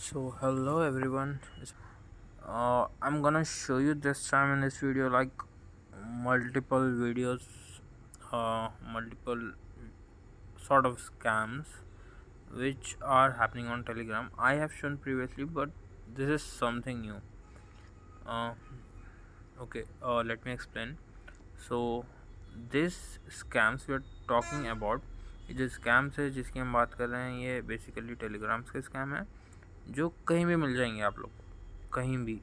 So hello everyone. I'm gonna show you this time in this video like multiple videos, multiple sort of scams which are happening on Telegram. I have shown previously, but this is something new. Uh, okay, let me explain. So this scams we are talking about, ये जो scams है जिसकी हम बात कर रहे हैं, ये बेसिकली टेलीग्राम्स के स्कैम है जो कहीं भी मिल जाएंगे आप लोग को, कहीं भी,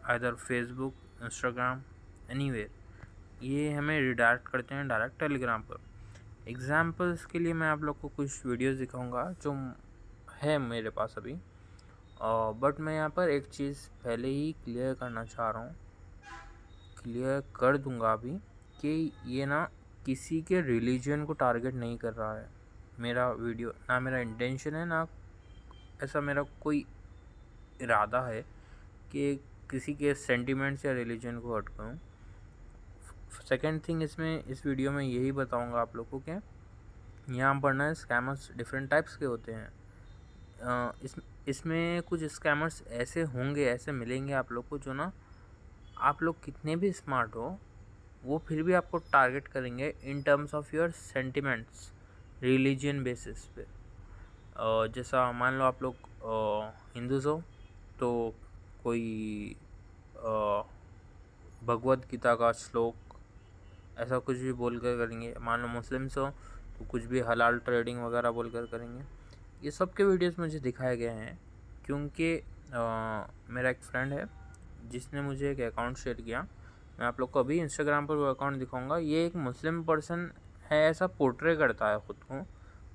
आइदर फेसबुक, इंस्टाग्राम, एनीवेयर। ये हमें रिडायरेक्ट करते हैं डायरेक्ट टेलीग्राम पर। एग्जाम्पल्स के लिए मैं आप लोग को कुछ वीडियोस दिखाऊंगा जो है मेरे पास अभी, बट मैं यहाँ पर एक चीज़ पहले ही क्लियर करना चाह रहा हूँ, क्लियर कर दूंगा अभी, कि ये ना किसी के रिलीजन को टारगेट नहीं कर रहा है मेरा वीडियो। ना मेरा इंटेंशन है, ना ऐसा मेरा कोई इरादा है कि किसी के सेंटिमेंट्स या रिलीजन को हर्ट करूँ। सेकेंड थिंग, इसमें इस वीडियो में यही बताऊंगा आप लोग को कि यहाँ पर ना स्कैमर्स डिफरेंट टाइप्स के होते हैं। इसमें कुछ स्कैमर्स ऐसे होंगे, ऐसे मिलेंगे आप लोग को, जो ना आप लोग कितने भी स्मार्ट हो वो फिर भी आपको टारगेट करेंगे in terms of your sentiments, religion basis पे। जैसा मान लो आप लोग हिंदूज हो तो कोई भगवत गीता का श्लोक ऐसा कुछ भी बोल कर करेंगे। मान लो मुस्लिम्स हो तो कुछ भी हलाल ट्रेडिंग वगैरह बोल कर करेंगे। ये सब के वीडियोस मुझे दिखाए गए हैं क्योंकि मेरा एक फ्रेंड है जिसने मुझे एक अकाउंट शेयर किया। मैं आप लोग को अभी इंस्टाग्राम पर वो अकाउंट दिखाऊंगा। ये एक मुस्लिम पर्सन है, ऐसा पोर्ट्रे करता है ख़ुद को,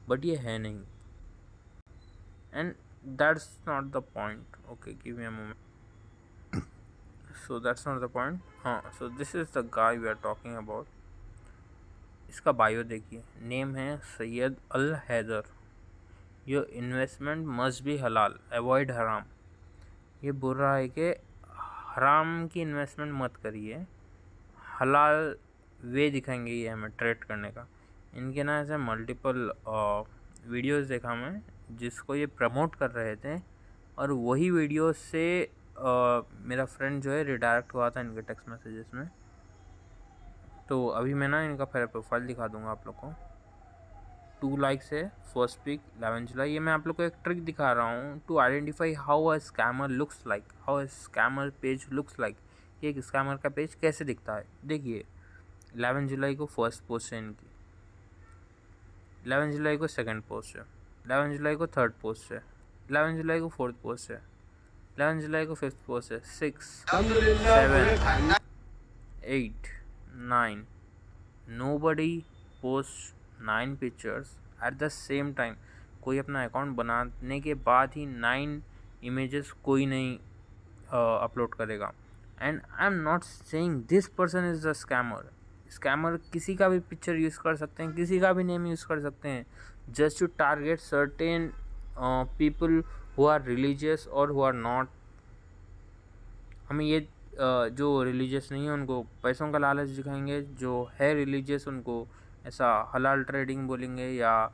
बट ये है नहीं। And that's not the point. Okay, give me a moment. So that's not the point. हाँ, so this is the guy we are talking about. इसका बायो देखिए, नेम है Syed Al Haider. Your investment must be halal, avoid haram. ये बोल रहा है कि हराम की इन्वेस्टमेंट मत करिए, हलाल वे दिखाएंगे ये हमें ट्रेड करने का। इनके ना ऐसे मल्टीपल वीडियोस देखा मैं जिसको ये प्रमोट कर रहे थे, और वही वीडियो से मेरा फ्रेंड जो है रिडायरेक्ट हुआ था इनके टेक्स्ट मैसेजेस में। तो अभी मैं ना इनका फिर प्रोफाइल दिखा दूंगा आप लोग को। 2 लाइक्स है, फर्स्ट पिक 11 जुलाई। ये मैं आप लोग को एक ट्रिक दिखा रहा हूँ to identify how a scammer looks like, how a scammer page looks like. ये एक स्कैमर का पेज कैसे दिखता है। देखिए, 11 जुलाई को फर्स्ट पोस्ट है इनकी, 11 जुलाई को सेकंड पोस्ट है, 11 जुलाई को थर्ड पोस्ट है, 11 जुलाई को फोर्थ पोस्ट है, 11 जुलाई को फिफ्थ पोस्ट है, 6, 7, 8, 9। Nobody post 9 pictures at the same time. कोई अपना अकाउंट बनाने के बाद ही 9 इमेजेस कोई नहीं अपलोड करेगा। And I am not saying this person is the scammer. Scammer किसी का भी पिक्चर यूज़ कर सकते हैं, किसी का भी नेम यूज़ कर सकते हैं, just to target certain people who are religious और हु आर नॉट। हमें ये जो रिलीजियस नहीं है उनको पैसों का लालच दिखाएंगे, जो है रिलीजियस उनको ऐसा हलाल ट्रेडिंग बोलेंगे या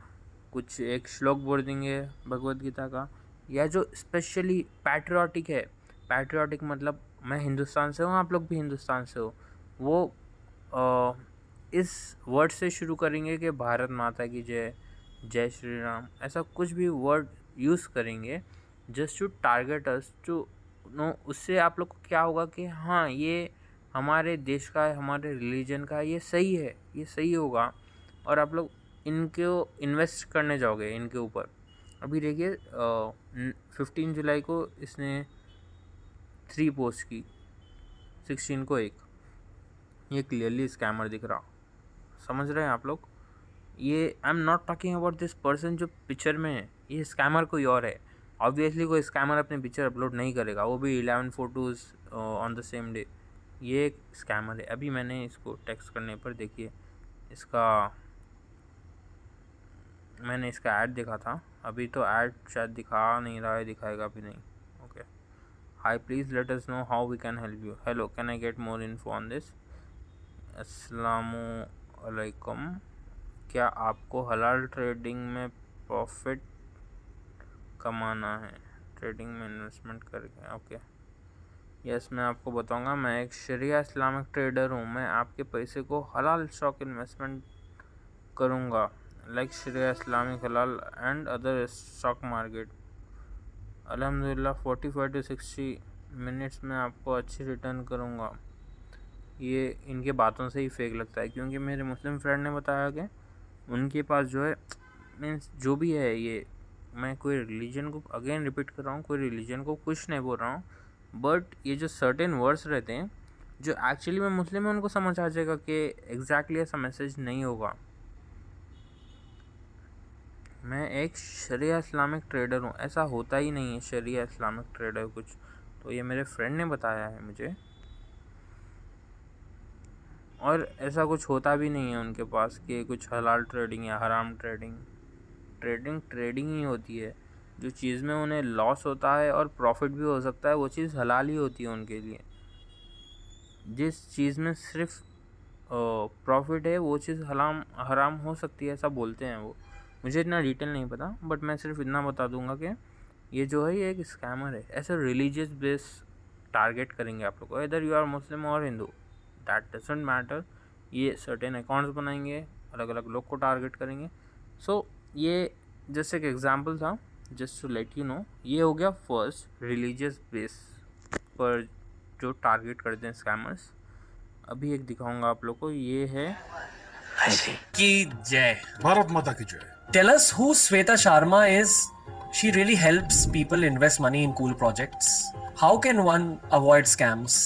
कुछ एक श्लोक बोल देंगे भगवत गीता का। या जो स्पेशली पैट्रियाटिक है, पैट्रियाटिक मतलब मैं हिंदुस्तान से हूँ, आप लोग भी हिंदुस्तान से हो, वो इस वर्ड से शुरू करेंगे कि भारत माता की जय, जय श्री राम, ऐसा कुछ भी वर्ड यूज़ करेंगे just to target us to know. उससे आप लोग को क्या होगा कि हाँ, ये हमारे देश का है, हमारे रिलीजन का है, ये सही है, ये सही होगा, और आप लोग इनको इन्वेस्ट करने जाओगे इनके ऊपर। अभी देखिए 15 जुलाई को इसने 3 पोस्ट की, 16 को 1। ये क्लियरली स्कैमर दिख रहा, समझ रहे हैं आप लोग। ये I am not talking about this person जो पिक्चर में है, ये स्कैमर कोई और है। ऑब्वियसली कोई स्कैमर अपने पिक्चर अपलोड नहीं करेगा, वो भी 11 photos on the same day. ये एक स्कैमर है। अभी मैंने इसको टेक्स्ट करने पर देखिए, मैंने इसका ऐड देखा था। अभी तो ऐड शायद दिखा नहीं रहा है, दिखाएगा भी नहीं। Okay, hi please let us know how we can help you. Hello, can I get more info on this. अस्सलामुअलैकुम, क्या आपको हलाल ट्रेडिंग में प्रॉफिट कमाना है? ट्रेडिंग में इन्वेस्टमेंट करके। ओके यस, मैं आपको बताऊंगा। मैं एक शरिया इस्लामिक ट्रेडर हूँ। मैं आपके पैसे को हलाल स्टॉक इन्वेस्टमेंट करूँगा, लाइक शरिया इस्लामिक हलाल एंड अदर स्टॉक मार्केट। अल्हम्दुलिल्लाह 45 to 60 मिनट्स में आपको अच्छी रिटर्न करूँगा। ये इनके बातों से ही फेक लगता है, क्योंकि मेरे मुस्लिम फ्रेंड ने बताया कि उनके पास जो है, मीन्स जो भी है, ये मैं कोई रिलीजन को अगेन रिपीट कर रहा हूँ, कोई रिलीजन को कुछ नहीं बोल रहा हूँ, बट ये जो सर्टेन वर्ड्स रहते हैं जो एक्चुअली में मुस्लिम है उनको समझ आ जाएगा कि एग्जैक्टली ऐसा मैसेज नहीं होगा। मैं एक शरिया इस्लामिक ट्रेडर हूँ, ऐसा होता ही नहीं है शरिया इस्लामिक ट्रेडर कुछ, तो ये मेरे फ्रेंड ने बताया है मुझे, और ऐसा कुछ होता भी नहीं है उनके पास कि कुछ हलाल ट्रेडिंग या हराम ट्रेडिंग। ट्रेडिंग ही होती है। जो चीज़ में उन्हें लॉस होता है और प्रॉफिट भी हो सकता है, वो चीज़ हलाल ही होती है उनके लिए। जिस चीज़ में सिर्फ प्रॉफिट है वो चीज़ हराम हो सकती है, ऐसा बोलते हैं वो। मुझे इतना डिटेल नहीं पता, बट मैं सिर्फ इतना बता दूंगा कि ये जो है ये एक स्कैमर है। ऐसे रिलीजियस बेस टारगेट करेंगे आप लोग को, इधर यू आर मुस्लिम और हिंदू, दैट डजंट मैटर। ये सर्टेन अकाउंट्स बनाएंगे, अलग अलग लोग को टारगेट करेंगे। सो ये जस्ट एक एग्जांपल था, just to let you know. ये हो गया फर्स्ट, रिलीजियस बेस पर जो टारगेट करते हैं स्कैमर्स। अभी एक दिखाऊंगा आप लोग को, ये है की जय, भारत माता की जय। Tell us who Sweta Sharma is. She really helps people invest money in cool projects. How can one avoid scams?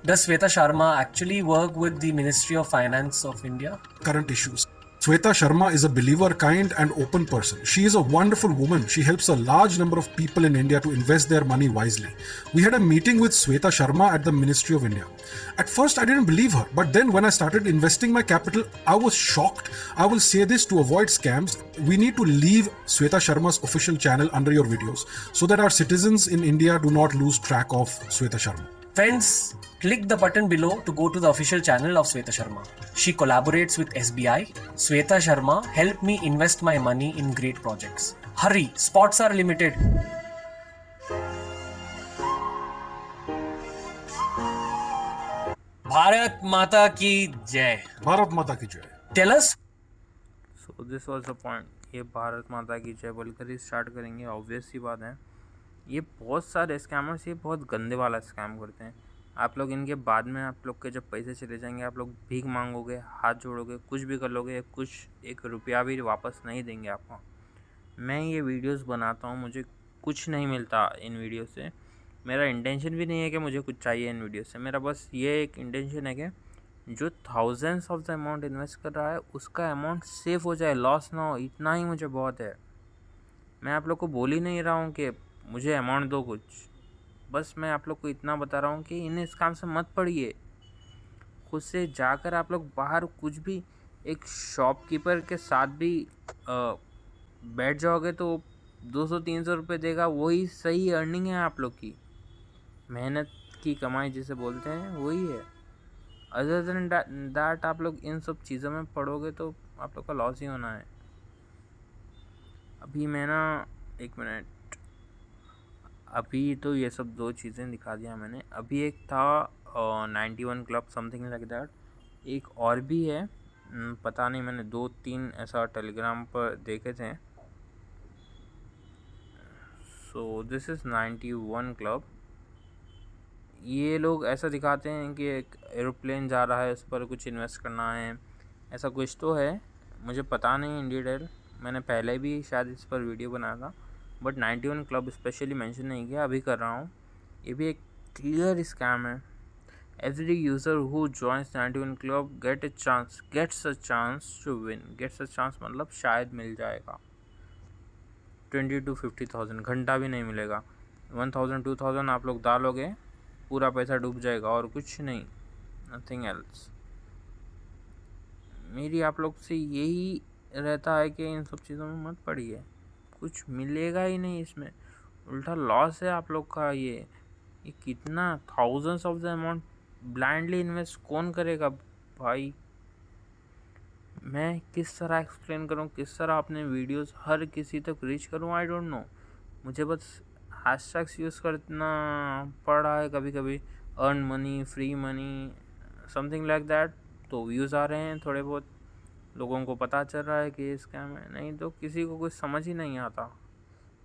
Does Sweta Sharma actually work with the Ministry of Finance of India? Current issues. Sweta Sharma is a believer, kind and open person. She is a wonderful woman. She helps a large number of people in India to invest their money wisely. We had a meeting with Sweta Sharma at the Ministry of India. At first I didn't believe her, but then when I started investing my capital, I was shocked. I will say this to avoid scams. We need to leave Sweta Sharma's official channel under your videos so that our citizens in India do not lose track of Sweta Sharma. Friends, click the button below to go to the official channel of Sweta Sharma. She collaborates with SBI. Sweta Sharma helped me invest my money in great projects. Hurry, spots are limited. Bharat माता की जय। भारत माता की जय। Tell us. So this was the point. ये भारत माता की जय बोलकर ही स्टार्ट करेंगे, ऑब्वियस सी बात है। ये बहुत सारे स्कैमर्स ये बहुत गंदे वाला स्कैम करते हैं। आप लोग इनके बाद में आप लोग के जब पैसे चले जाएंगे, आप लोग भीख मांगोगे, हाथ जोड़ोगे, कुछ भी कर लोगे, कुछ एक रुपया भी वापस नहीं देंगे आपको। मैं ये वीडियोस बनाता हूँ, मुझे कुछ नहीं मिलता इन वीडियो से। मेरा इंटेंशन भी नहीं है कि मुझे कुछ चाहिए इन वीडियो से। मेरा बस ये एक इंटेंशन है कि जो thousands of the amount invest कर रहा है उसका अमाउंट सेफ हो जाए, लॉस ना हो, इतना ही मुझे बहुत है। मैं आप लोग को बोल ही नहीं रहा हूँ कि मुझे अमाउंट दो कुछ, बस मैं आप लोग को इतना बता रहा हूँ कि इन स्कैम से मत पड़िए। खुद से जाकर आप लोग बाहर कुछ भी एक शॉपकीपर के साथ भी बैठ जाओगे तो 200-300 रुपये देगा, वही सही अर्निंग है आप लोग की। मेहनत की कमाई जिसे बोलते हैं वही है। अदर देन दैट आप लोग इन सब चीज़ों में पड़ोगे तो आप लोग का लॉस ही होना है। अभी मैं ना, एक मिनट, अभी तो ये सब दो चीज़ें दिखा दिया मैंने। अभी एक था 91 क्लब समथिंग लाइक दैट। एक और भी है, पता नहीं, मैंने 2-3 ऐसा टेलीग्राम पर देखे थे। So this is 91 club. ये लोग ऐसा दिखाते हैं कि एक एरोप्लेन जा रहा है, उस पर कुछ इन्वेस्ट करना है, ऐसा कुछ तो है, मुझे पता नहीं इन डिटेल। मैंने पहले भी शायद इस पर वीडियो बनाया था, बट 91 क्लब स्पेशली मेंशन नहीं किया, अभी कर रहा हूँ। ये भी एक क्लियर स्कैम है। Every user who joins 91 club gets a chance to win. Gets a chance मतलब शायद मिल जाएगा 20 to 50,000, घंटा भी नहीं मिलेगा। 1,000-2,000 आप लोग डालोगे, पूरा पैसा डूब जाएगा और कुछ नहीं, नथिंग एल्स। मेरी आप लोग से यही रहता है कि इन सब चीज़ों में मत पड़िए, कुछ मिलेगा ही नहीं इसमें, उल्टा लॉस है आप लोग का। ये कितना thousands of the amount blindly invest कौन करेगा भाई? मैं किस तरह एक्सप्लेन करूँ, किस तरह अपने वीडियोस हर किसी तक रीच करूँ, आई डोंट नो। मुझे बस हैशटैग्स यूज़ करना पड़ रहा है कभी कभी, earn money, free money, something like that, तो व्यूज़ आ रहे हैं थोड़े बहुत, लोगों को पता चल रहा है कि ये स्कैम है। नहीं तो किसी को कुछ समझ ही नहीं आता,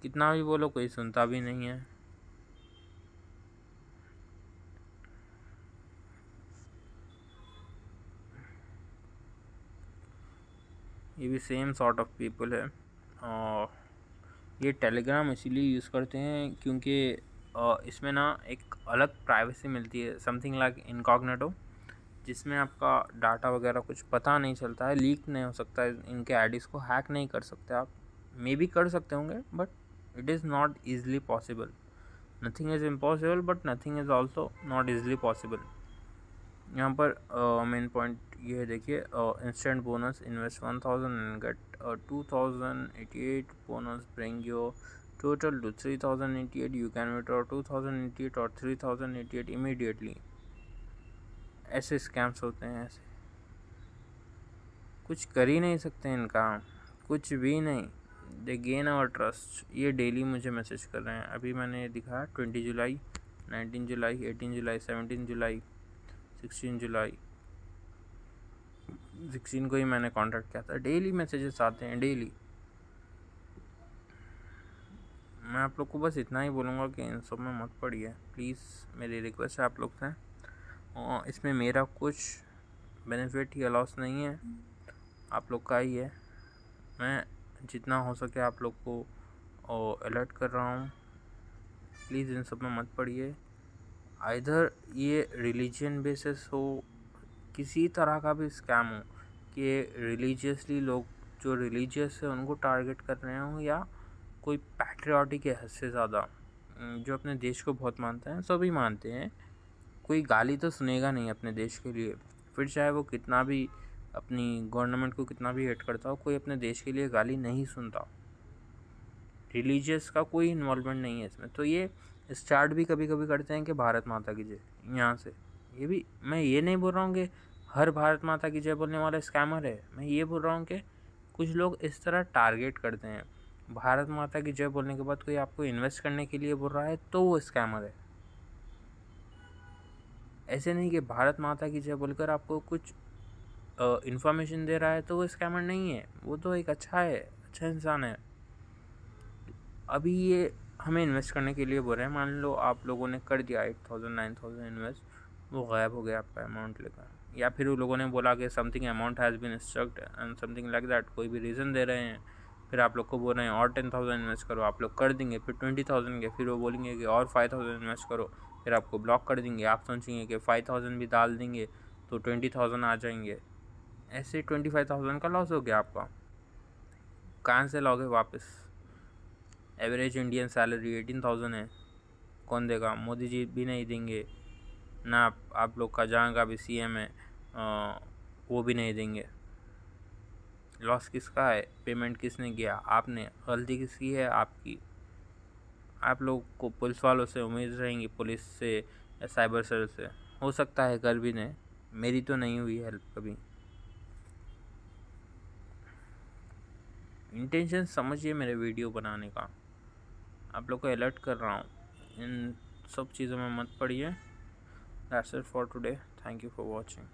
कितना भी बोलो कोई सुनता भी नहीं है। ये भी सेम सॉर्ट ऑफ पीपल है। और ये टेलीग्राम इसीलिए यूज़ करते हैं क्योंकि इसमें ना एक अलग प्राइवेसी मिलती है, समथिंग लाइक इनकॉग्निटो, जिसमें आपका डाटा वगैरह कुछ पता नहीं चलता है, लीक नहीं हो सकता है, इनके आईडीज़ को हैक नहीं कर सकते आप, मे बी कर सकते होंगे but it is not easily possible. Nothing is impossible but nothing is also not easily possible. यहाँ पर मेन पॉइंट ये है, देखिए, instant bonus, invest 1000 and get 2088 bonus, bring your total to 3088, you can withdraw 2088 और 3088 immediately. ऐसे scams होते हैं, ऐसे कुछ कर ही नहीं सकते इनका, कुछ भी नहीं। They gain our trust. ये डेली मुझे मैसेज कर रहे हैं, अभी मैंने दिखाया 20 जुलाई, 19 जुलाई, 18 जुलाई, 17 जुलाई, 16 जुलाई, 16 को ही मैंने कॉन्टैक्ट किया था। डेली मैसेजेस आते हैं, डेली। मैं आप लोग को बस इतना ही बोलूँगा कि इन सब में मत पड़िए प्लीज़, मेरी रिक्वेस्ट है आप लोग से। और इसमें मेरा कुछ बेनिफिट या लॉस नहीं है, आप लोग का ही है। मैं जितना हो सके आप लोग को अलर्ट कर रहा हूँ, प्लीज़ इन सब में मत पड़िए। आइदर ये रिलीजन बेसिस हो, किसी तरह का भी स्कैम हो, कि रिलीजियसली लोग जो रिलीजियस है उनको टारगेट कर रहे हों, या कोई पैट्रियाटिक है हद से ज़्यादा, जो अपने देश को बहुत मानते हैं, सभी मानते हैं, कोई गाली तो सुनेगा नहीं अपने देश के लिए, फिर चाहे वो कितना भी अपनी गवर्नमेंट को कितना भी हेट करता हो, कोई अपने देश के लिए गाली नहीं सुनता। रिलीजियस का कोई इन्वॉल्वमेंट नहीं है इसमें। तो ये स्टार्ट भी कभी कभी करते हैं कि भारत माता की जय, यहाँ से। ये भी मैं ये नहीं बोल रहा हूँ कि हर भारत माता की जय बोलने वाला स्कैमर है, मैं ये बोल रहा हूँ कि कुछ लोग इस तरह टारगेट करते हैं। भारत माता की जय बोलने के बाद कोई आपको इन्वेस्ट करने के लिए बोल रहा है तो वो स्कैमर है। ऐसे नहीं कि भारत माता की जय बोलकर आपको कुछ इन्फॉर्मेशन दे रहा है तो वो स्कैमर नहीं है, वो तो एक अच्छा है, अच्छा इंसान है। अभी ये हमें इन्वेस्ट करने के लिए बोल रहे हैं, मान लो आप लोगों ने कर दिया 8000 9000 इन्वेस्ट, वो गायब हो गया आपका अमाउंट लेकर, या फिर वो लोगों ने बोला कि something amount has been strucked and something like that, कोई भी रीज़न दे रहे हैं, फिर आप लोग को बोल रहे हैं और 10,000 इन्वेस्ट करो, आप लोग कर देंगे, फिर 20,000 के, फिर वो बोलेंगे कि और 5,000 इन्वेस्ट करो, फिर आपको ब्लॉक कर देंगे, आप सोचेंगे कि 5,000 भी डाल देंगे तो 20,000 आ जाएंगे, ऐसे 25,000 का लॉस हो गया आपका। कहाँ से लाओगे वापस? एवरेज इंडियन सैलरी 18,000 है, कौन देगा? मोदी जी भी नहीं देंगे ना, आप लोग का जहाँ का भी सीएम है वो भी नहीं देंगे। लॉस किसका है? पेमेंट किसने किया? आपने। गलती किसकी है? आपकी। आप लोग को पुलिस वालों से उम्मीद रहेंगी, पुलिस से या साइबर सेल से, हो सकता है कर भी नहीं, मेरी तो नहीं हुई हेल्प कभी। इंटेंशन समझिए मेरे वीडियो बनाने का, आप लोग को अलर्ट कर रहा हूँ, इन सब चीज़ों में मत पड़िए। That's it for today, thank you for watching.